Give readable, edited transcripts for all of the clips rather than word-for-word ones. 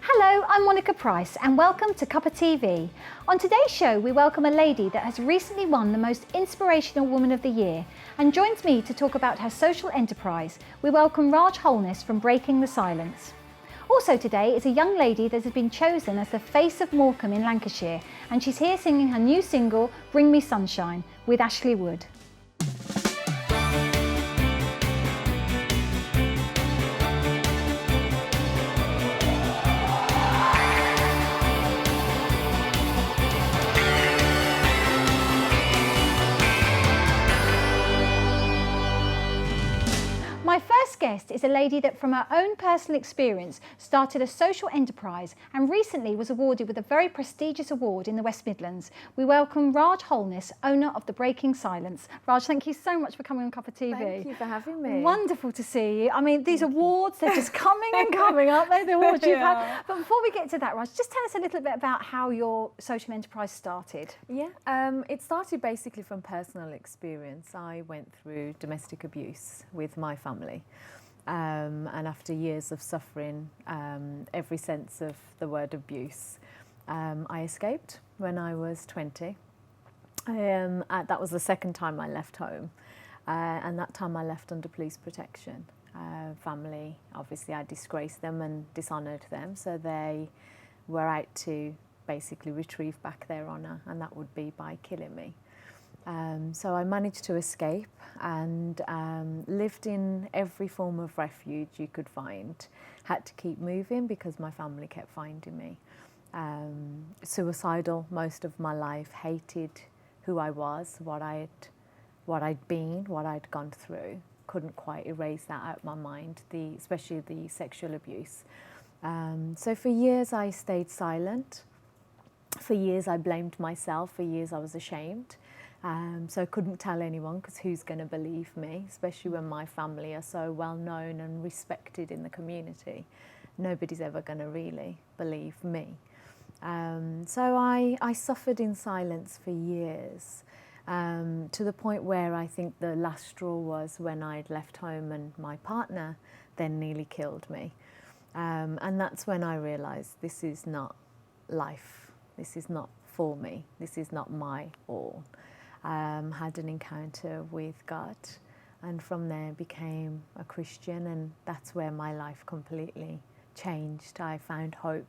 Hello, I'm Monica Price and welcome to Cuppa TV. On today's show we welcome a lady that has recently won the Most Inspirational Woman of the Year and joins me to talk about her social enterprise. We welcome Raj Holness from Breaking the Silence. Also today is a young lady that has been chosen as the face of Morecambe in Lancashire, and she's here singing her new single Bring Me Sunshine with Ashleigh Wood. My first guest is a lady that from her own personal experience started a social enterprise and recently was awarded with a very prestigious award in the West Midlands. We welcome Raj Holness, owner of the Breaking Silence. Raj, thank you so much for coming on Cuppa TV. Thank you for having me. Wonderful to see you. I mean, these awards, they're just coming and coming, aren't they, the awards you've had? But before we get to that, Raj, just tell us a little bit about how your social enterprise started. Yeah, it started basically from personal experience. I went through domestic abuse with my family. And after years of suffering every sense of the word abuse, I escaped when I was 20. That was the second time I left home, and that time I left under police protection. Family, obviously I disgraced them and dishonoured them, so they were out to basically retrieve back their honour, and that would be by killing me. So I managed to escape and lived in every form of refuge you could find. Had to keep moving because my family kept finding me. Suicidal most of my life, hated who I was, what I'd been, what I'd gone through. Couldn't quite erase that out of my mind, especially the sexual abuse. So for years I stayed silent. For years I blamed myself, for years I was ashamed. So I couldn't tell anyone because who's going to believe me, especially when my family are so well known and respected in the community. Nobody's ever going to really believe me. So I suffered in silence for years, to the point where I think the last straw was when I'd left home and my partner then nearly killed me. And that's when I realised this is not life, this is not for me, this is not my all. Had an encounter with God, and from there became a Christian, and that's where my life completely changed. I found hope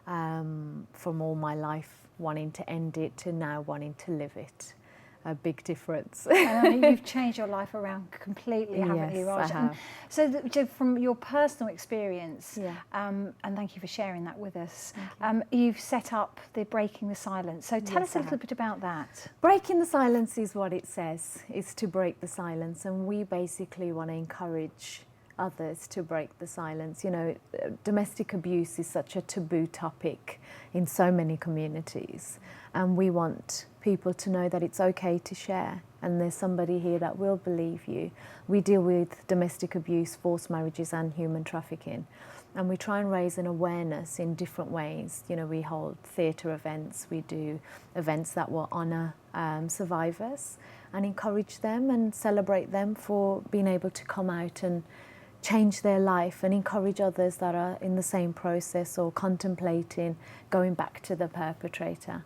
from all my life wanting to end it to now wanting to live it. A big difference. You've changed your life around completely, haven't you, Raj? Yes, I have. So from your personal experience, Yeah. And thank you for sharing that with us, you've set up the Breaking the Silence. So tell us a little bit about that. Breaking the silence is what it says, is to break the silence, and we basically want to encourage others to break the silence. You know, domestic abuse is such a taboo topic in so many communities, and we want people to know that it's okay to share, and there's somebody here that will believe you. We deal with domestic abuse, forced marriages and human trafficking, and we try and raise an awareness in different ways. You know, we hold theatre events, we do events that will honour survivors and encourage them and celebrate them for being able to come out and change their life, and encourage others that are in the same process or contemplating going back to the perpetrator.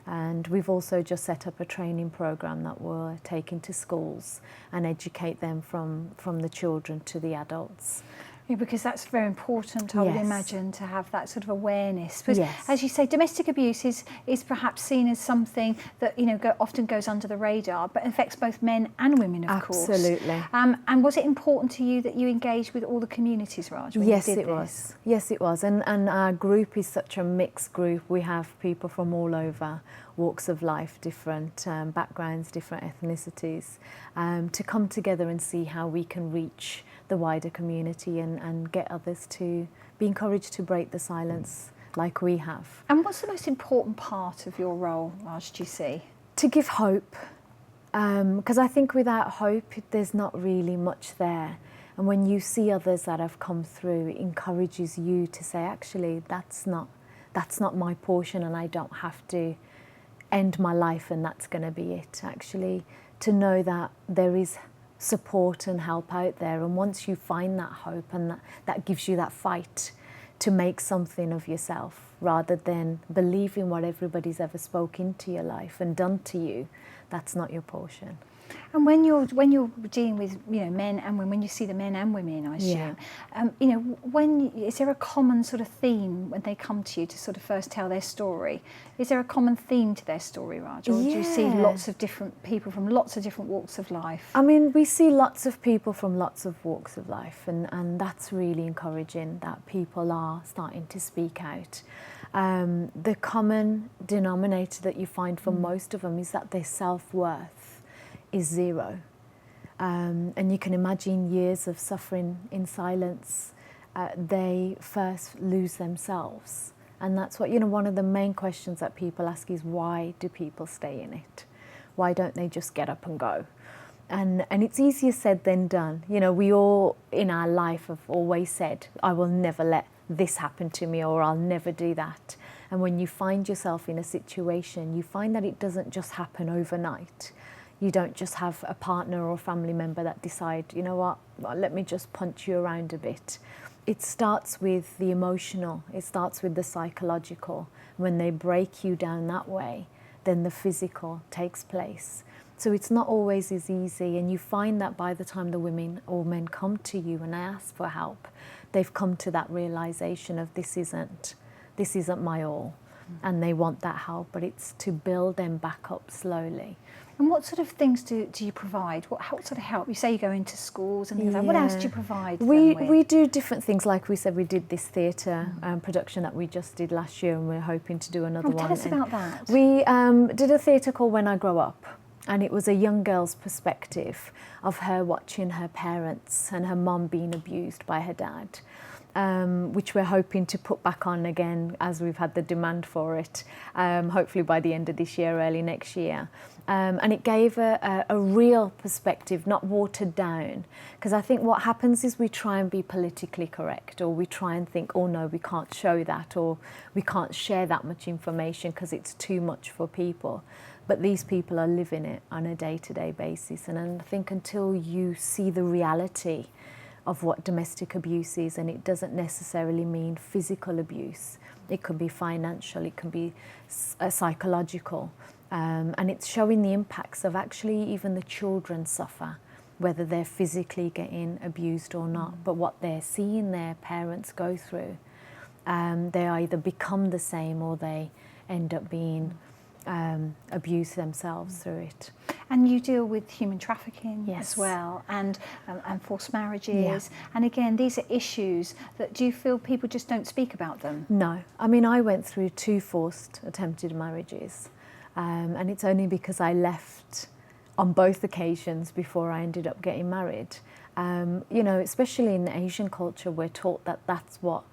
And we've also just set up a training program that we'll take into schools and educate them from the children to the adults. Yeah, because that's very important, I would Yes. imagine, to have that sort of awareness. Because, Yes. as you say, domestic abuse is perhaps seen as something that, you know, often goes under the radar, but affects both men and women, of course. Absolutely. And was it important to you that you engaged with all the communities, Raj, when Yes, you did it this? was. Yes, it was. And our group is such a mixed group. We have people from all over walks of life, different backgrounds, different ethnicities, to come together and see how we can reach the wider community and get others to be encouraged to break the silence like we have. And what's the most important part of your role, Raj, do you see? To give hope, because I think without hope there's not really much there. And when you see others that have come through, it encourages you to say, actually, that's not my portion, and I don't have to end my life and that's going to be it. Actually, to know that there is support and help out there, and once you find that hope, and that gives you that fight to make something of yourself rather than believing what everybody's ever spoken into your life and done to you. That's not your portion. And when you're dealing with men and women, when you see the men and women, I assume, is there a common sort of theme when they come to you to sort of first tell their story? Is there a common theme to their story, Raj, or do you see lots of different people from lots of different walks of life? I mean, we see lots of people from lots of walks of life, and that's really encouraging that people are starting to speak out. The common denominator that you find for most of them is that their self-worth is zero. And you can imagine years of suffering in silence. They first lose themselves. And that's what, one of the main questions that people ask is, why do people stay in it? Why don't they just get up and go? And it's easier said than done. We all in our life have always said, I will never let this happen to me, or I'll never do that. And when you find yourself in a situation, you find that it doesn't just happen overnight. You don't just have a partner or family member that decide, you know what, well, let me just punch you around a bit. It starts with the emotional, it starts with the psychological. When they break you down that way, then the physical takes place. So it's not always as easy, and you find that by the time the women or men come to you and ask for help, they've come to that realization of this isn't my all, and they want that help, but it's to build them back up slowly. And what sort of things do you provide? What sort of help? You say you go into schools and things like that. What else do you provide them with? We do different things. Like we said, we did this theatre production that we just did last year, and we're hoping to do another one. Tell us about that. We did a theatre called When I Grow Up, and it was a young girl's perspective of her watching her parents and her mum being abused by her dad. Which we're hoping to put back on again as we've had the demand for it, hopefully by the end of this year, early next year. And it gave a real perspective, not watered down. Because I think what happens is we try and be politically correct, or we try and think, oh no, we can't show that, or we can't share that much information because it's too much for people. But these people are living it on a day-to-day basis. And I think until you see the reality of what domestic abuse is, and it doesn't necessarily mean physical abuse. It could be financial, it can be psychological, and it's showing the impacts of actually even the children suffer, whether they're physically getting abused or not, but what they're seeing their parents go through. They either become the same or they end up being abused themselves through it. And you deal with human trafficking as well, and forced marriages. And again, these are issues that, do you feel people just don't speak about them? No. I mean, I went through 2 forced attempted marriages, and it's only because I left on both occasions before I ended up getting married. Especially in Asian culture, we're taught that that's what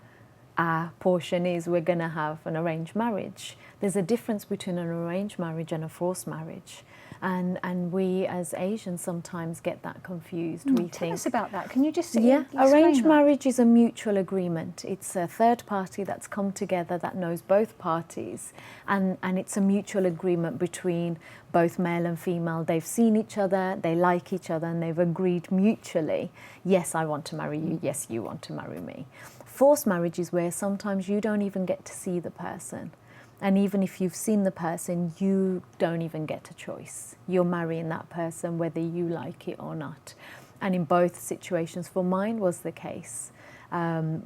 our portion is. We're going to have an arranged marriage. There's a difference between an arranged marriage and a forced marriage. And we as Asians sometimes get that confused. Tell us about that. Can you just arranged marriage is a mutual agreement. It's a third party that's come together that knows both parties, and it's a mutual agreement between both male and female. They've seen each other, they like each other, and they've agreed mutually, yes, I want to marry you, yes, you want to marry me. Forced marriage is where sometimes you don't even get to see the person. And even if you've seen the person, you don't even get a choice. You're marrying that person whether you like it or not. And in both situations, for mine was the case. One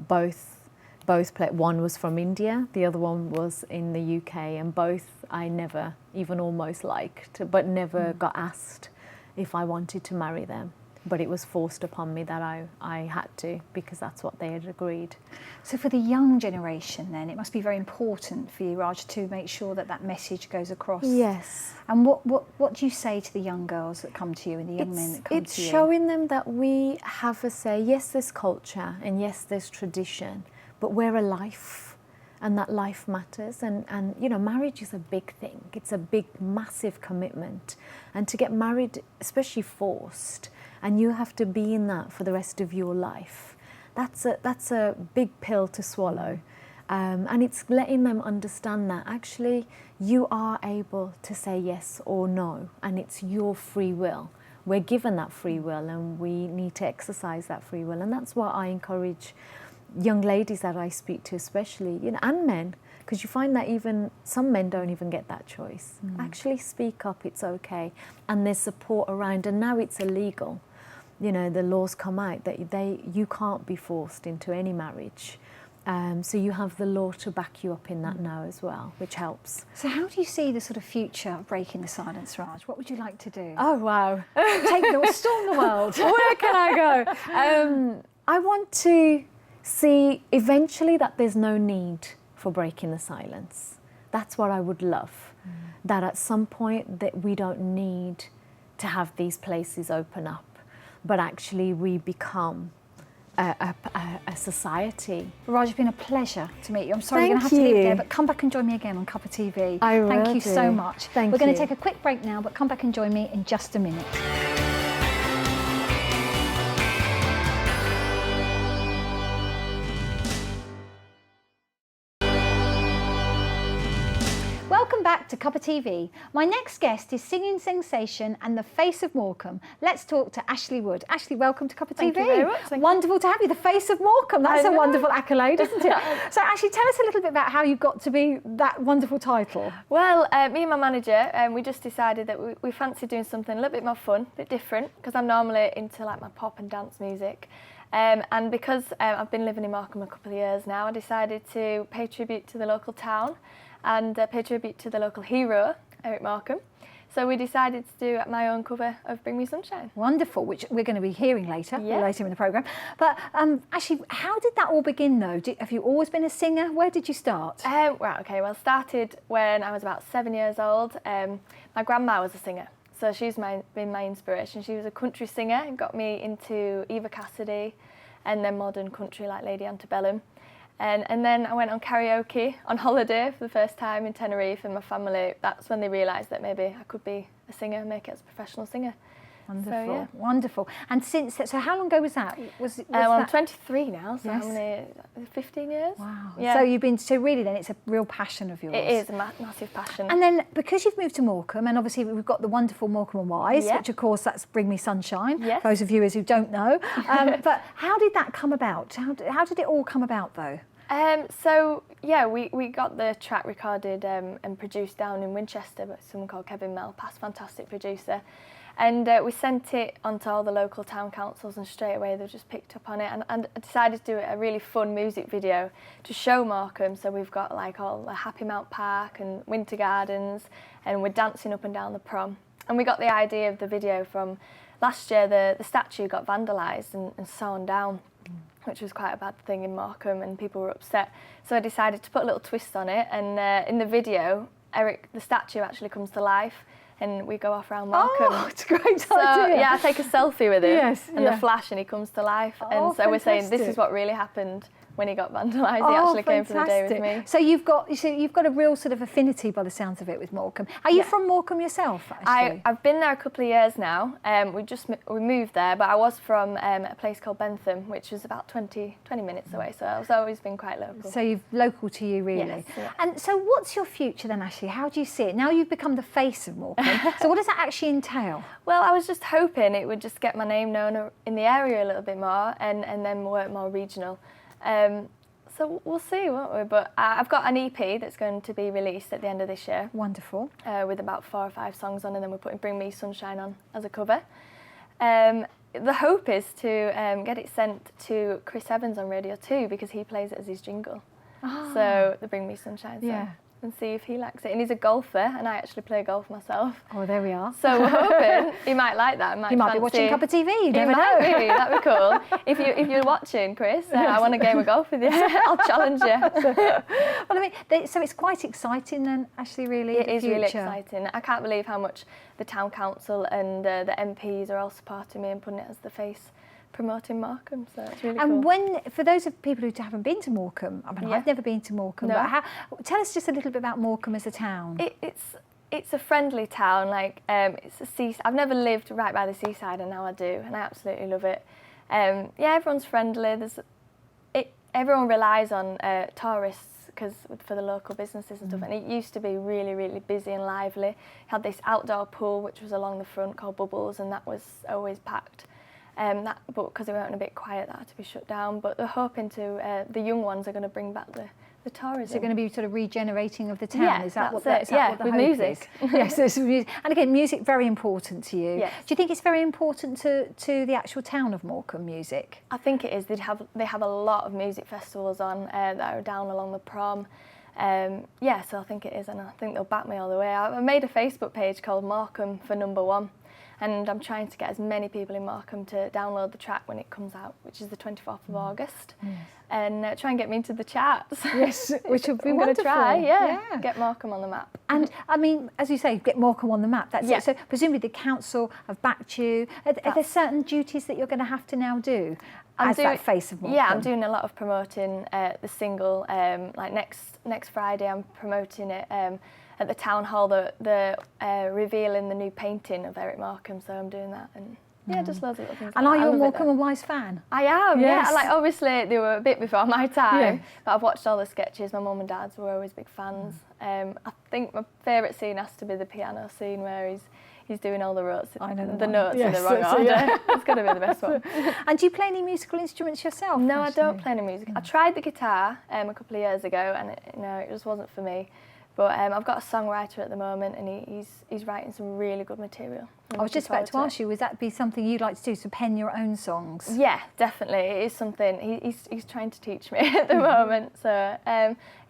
was from India, the other one was in the UK, and both I never even almost liked, but never got asked if I wanted to marry them. But it was forced upon me that I had to, because that's what they had agreed. So for the young generation then, it must be very important for you, Raj, to make sure that that message goes across. Yes. And what do you say to the young girls that come to you and the young men that come to you? It's showing them that we have a say. Yes, there's culture, and yes, there's tradition, but we're a life, and that life matters. And marriage is a big thing. It's a big, massive commitment. And to get married, especially forced, and you have to be in that for the rest of your life, that's a big pill to swallow. And it's letting them understand that actually you are able to say yes or no, and it's your free will. We're given that free will, and we need to exercise that free will. And that's what I encourage young ladies that I speak to especially, you know, and men, because you find that even some men don't even get that choice. Actually speak up, it's okay. And there's support around, and now it's illegal. You know, the laws come out that you can't be forced into any marriage. So you have the law to back you up in that now as well, which helps. So how do you see the sort of future of breaking the silence, Raj? What would you like to do? Oh, wow. Storm the world. Where can I go? I want to see eventually that there's no need for breaking the silence. That's what I would love. That at some point that we don't need to have these places open up, but actually we become a society. Raj, it's been a pleasure to meet you. I'm sorry Thank you're going to have to leave you. there, but come back and join me again on Cuppa TV. I will Thank you do. so much. Thank We're going to you. take a quick break now, but come back and join me in just a minute. Welcome back to Cuppa TV. My next guest is singing sensation and the face of Morecambe. Let's talk to Ashleigh Wood. Ashleigh, welcome to Cuppa TV. Thank you very much. Thank Wonderful to have you, the face of Morecambe. That's I a know. wonderful accolade, isn't it? So Ashleigh, tell us a little bit about how you got to be that wonderful title. Well, me and my manager, we just decided that we fancied doing something a little bit more fun, a bit different, because I'm normally into like my pop and dance music. And because I've been living in Morecambe a couple of years now, I decided to pay tribute to the local town and pay tribute to the local hero, Eric Morecambe. So we decided to do my own cover of Bring Me Sunshine. Wonderful, which we're going to be hearing later Yeah. in the programme. But actually, how did that all begin though? Have you always been a singer? Where did you start? Started when I was about 7 years old. My grandma was a singer, so she's been my inspiration. She was a country singer and got me into Eva Cassidy and then modern country like Lady Antebellum. And then I went on karaoke on holiday for the first time in Tenerife, and my family, that's when they realised that maybe I could be a singer, make it as a professional singer. Wonderful, So, yeah. wonderful. And since that, so how long ago was that? Was I'm that? 23 now, so Yes. how many, 15 years? Wow. Yeah. So really then it's a real passion of yours. It is a massive passion. And then because you've moved to Morecambe, and obviously we've got the wonderful Morecambe and Wise, Yeah. which of course that's Bring Me Sunshine, Yes. those of viewers who don't know. But how did that come about? How did it all come about though? We got the track recorded and produced down in Winchester by someone called Kevin Melpass, fantastic producer. And we sent it onto all the local town councils, and straight away they just picked up on it. And I decided to do a really fun music video to show Morecambe. So we've got like all the Happy Mount Park and Winter Gardens, and we're dancing up and down the prom. And we got the idea of the video from last year. The statue got vandalised and sawn down, which was quite a bad thing in Morecambe, and people were upset. So I decided to put a little twist on it, and in the video, Eric, the statue actually comes to life, and we go off around Morecambe. Oh, it's a great So, idea. yeah, I take a selfie with him, Yes, and yeah. the flash, and he comes to life. Oh, And so we're saying this fantastic. is what really happened when he got vandalised. He actually came for the day with me. So you've got a real sort of affinity by the sounds of it with Morecambe. Are you from Morecambe yourself, actually? I've been there a couple of years now. We moved there, but I was from a place called Bentham, which was about 20 minutes away. So I've always been quite local. So you've local to you, really. Yes, yeah. And so what's your future then, Ashleigh? How do you see it? Now you've become the face of Morecambe. So what does that actually entail? Well, I was just hoping it would just get my name known in the area a little bit more, and then work more regional. So we'll see, won't we? But I've got an EP that's going to be released at the end of this year. Wonderful. With about 4 or 5 songs on, and then we're putting Bring Me Sunshine on as a cover. The hope is to get it sent to Chris Evans on Radio 2, because he plays it as his jingle. So the Bring Me Sunshine song. Yeah. And see if he likes it. And he's a golfer, and I actually play golf myself. Oh, there we are. So we're hoping he might like that. He might be watching Cuppa TV, you never know. Be. That'd be cool. If you're watching, Chris, I want a game of golf with you. I'll challenge you. Well, I mean, so it's quite exciting then, Ashleigh, really. It the is really future. exciting. I can't believe how much the town council and the MPs are all supporting me and putting it as the face, promoting Morecambe. So it's really And cool. for those of people who haven't been to Morecambe, I mean, Yeah. I've never been to Morecambe, No. but tell us just a little bit about Morecambe as a town. It's a friendly town. Like it's a sea. I've never lived right by the seaside, and now I do, and I absolutely love it. Everyone's friendly. Everyone relies on tourists for the local businesses and stuff. And it used to be really, really busy and lively. Had this outdoor pool which was along the front called Bubbles, and that was always packed. But because it went a bit quiet, that had to be shut down. But they're hoping to, the young ones are going to bring back the tourism. So going to be sort of regenerating of the town? Yeah, is that what that's the with hope music. Is? Yes, it's music. And again, music very important to you. Yes. Do you think it's very important to the actual town of Morecambe, music? I think it is. They have a lot of music festivals on that are down along the prom. Yeah, so I think it is, and I think they'll back me all the way. I made a Facebook page called Morecambe for Number One, and I'm trying to get as many people in Morecambe to download the track when it comes out, which is the 24th of August, and try and get me into the charts. Yes, which would be I'm wonderful. going to try, get Morecambe on the map. And I mean, as you say, get Morecambe on the map. That's Yeah. it. So presumably the council have backed you. Are there certain duties that you're going to have to now do as that face of Morecambe? Yeah, I'm doing a lot of promoting the single. Like next Friday, I'm promoting it at the town hall. The revealing the new painting of Eric Morecambe. So I'm doing that, and just loads of little things. And like are that. you a Morecambe and Wise fan? I am. Yes. Yeah. Like obviously they were a bit before my time, Yeah. but I've watched all the sketches. My mum and dad's were always big fans. I think my favourite scene has to be the piano scene where he's doing all the notes. I know the notes in the wrong so, order. yeah. It's got to be the best one. And do you play any musical instruments yourself? No, I don't Ashleigh? play any music. I tried the guitar a couple of years ago, and it just wasn't for me. But I've got a songwriter at the moment, and he's writing some really good material. I was just about to ask you, would that be something you'd like to do, to pen your own songs? Yeah, definitely. It is something he's trying to teach me at the moment. So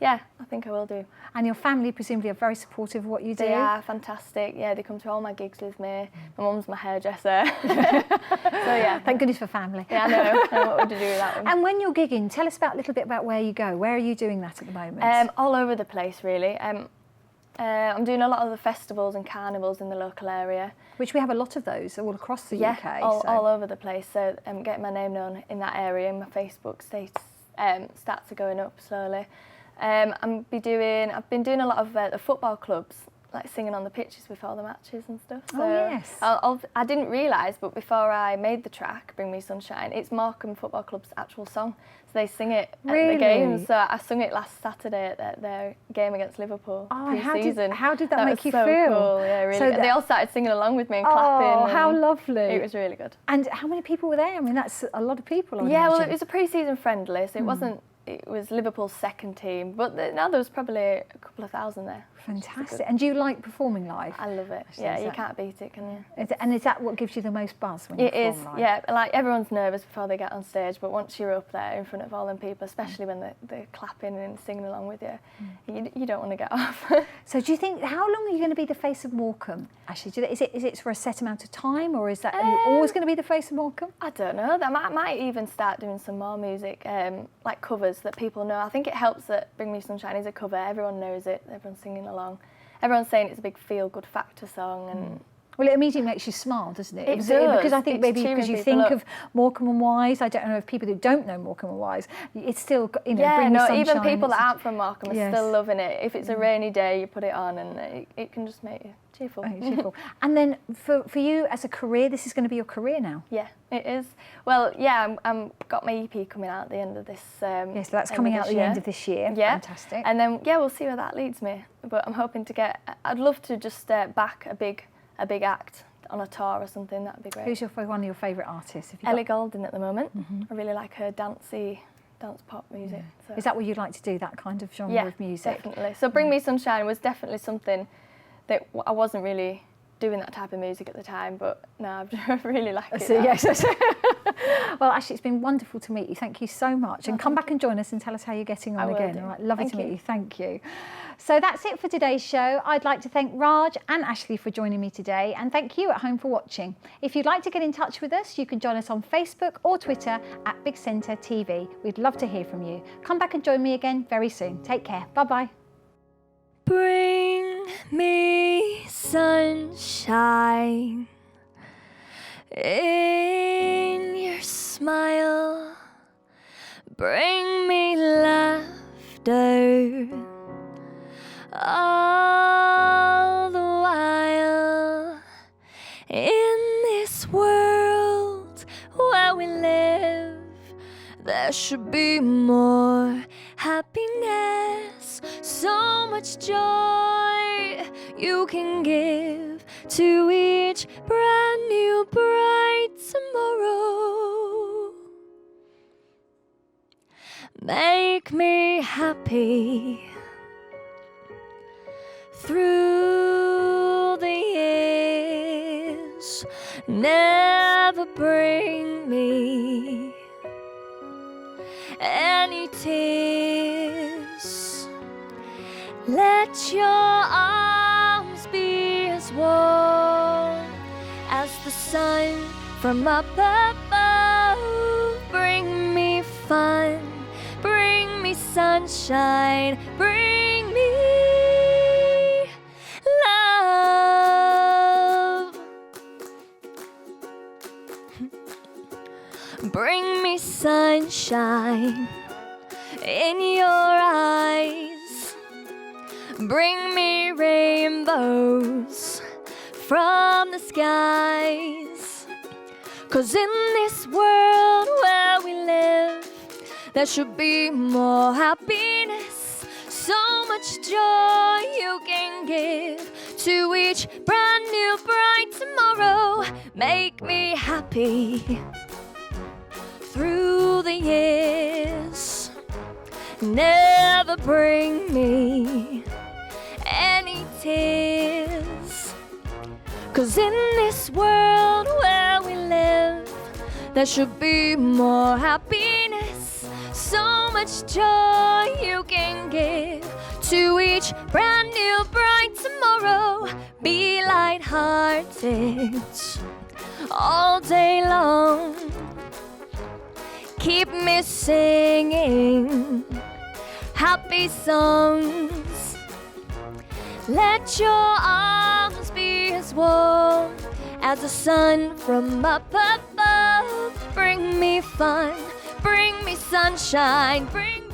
yeah, I think I will do. And your family presumably are very supportive of what you do? They are fantastic. Yeah, they come to all my gigs with me. My mum's my hairdresser. So yeah. Thank goodness for family. Yeah, I know what would you do without them. And when you're gigging, tell us a little bit about where you go. Where are you doing that at the moment? All over the place, really. I'm doing a lot of the festivals and carnivals in the local area. Which we have a lot of those all across the UK. All over the place. So I'm getting my name known in that area, and my Facebook stats are going up slowly. I've been doing a lot of the football clubs, like singing on the pitches before the matches and stuff. So yes. I didn't realise, but before I made the track, Bring Me Sunshine, it's Morecambe Football Club's actual song. So they sing it at the games. So I sung it last Saturday at their game against Liverpool pre-season. How did that make you feel? Cool. Yeah, really. So they all started singing along with me and clapping. Oh, how and lovely. It was really good. And how many people were there? I mean, that's a lot of people, I would Yeah, well, imagine. it was a pre-season friendly, so it wasn't. It was Liverpool's second team, but now there was probably a couple of thousand there. Fantastic. And do you like performing live? I love it. Actually, Yeah, is you that- can't beat it, can you? Is that what gives you the most buzz when you It is, perform live? yeah. Like everyone's nervous before they get on stage, but once you're up there in front of all them people, especially when they're clapping and singing along with you, you don't want to get off. So do you think, how long are you going to be the face of Morecambe? Actually, is it for a set amount of time, or are you always going to be the face of Morecambe? I don't know. I might even start doing some more music, like covers that people know. I think it helps that Bring Me Sunshine is a cover. Everyone knows it. Everyone's singing along. Everyone's saying it's a big feel-good factor song, and Well, it immediately makes you smile, doesn't it? It does. Because I think It's maybe cheering because you people think up. of Morecambe and Wise. I don't know if people who don't know Morecambe and Wise, it's still, Bring Me even Sunshine, people that it's- aren't from Morecambe are Yes. still loving it. If it's a rainy day, you put it on, and it can just make you cheerful. Oh, cheerful. And then for you as a career, this is going to be your career now. Yeah, it is. Well, yeah, I'm got my EP coming out at the end of this. Yes, so that's coming out at the end of this year. Yeah, Fantastic. And then we'll see where that leads me. But I'm hoping to get. I'd love to just back a big act on a tour or something. That'd be great. Who's one of your favourite artists? Have you Ellie got- Goulding at the moment. I really like her dance pop music. So. Is that what you'd like to do? That kind of genre Yeah, of music? definitely. So Bring Me Sunshine was definitely something that I wasn't really doing that type of music at the time, but no, I really like it. So, now. yes. Well, Ashley, it's been wonderful to meet you. Thank you so much. And come back and join us and tell us how you're getting on I will again. do. All right, lovely Thank to meet you. you. Thank you. So that's it for today's show. I'd like to thank Raj and Ashley for joining me today, and thank you at home for watching. If you'd like to get in touch with us, you can join us on Facebook or Twitter at Big Centre TV. We'd love to hear from you. Come back and join me again very soon. Take care. Bye-bye. Bring me sunshine in your smile. Bring me laughter all the while. In this world where we live, there should be more happiness, so much joy you can give to each brand new bright tomorrow. make me happy through the years. Never bring me any tears. Let your arms be as warm as the sun from up above. Bring me fun, bring me sunshine, bring me love. Bring me sunshine in your eyes. Bring me rainbows from the skies. 'Cause in this world where we live, there should be more happiness, so much joy you can give to each brand new bright tomorrow. Make me happy through the years. Never bring me any tears. 'Cause in this world where we live, there should be more happiness, so much joy you can give to each brand new bright tomorrow. Be light-hearted all day long. Keep me singing happy songs. Let your arms be as warm as the sun from up above. Bring me fun, bring me sunshine, bring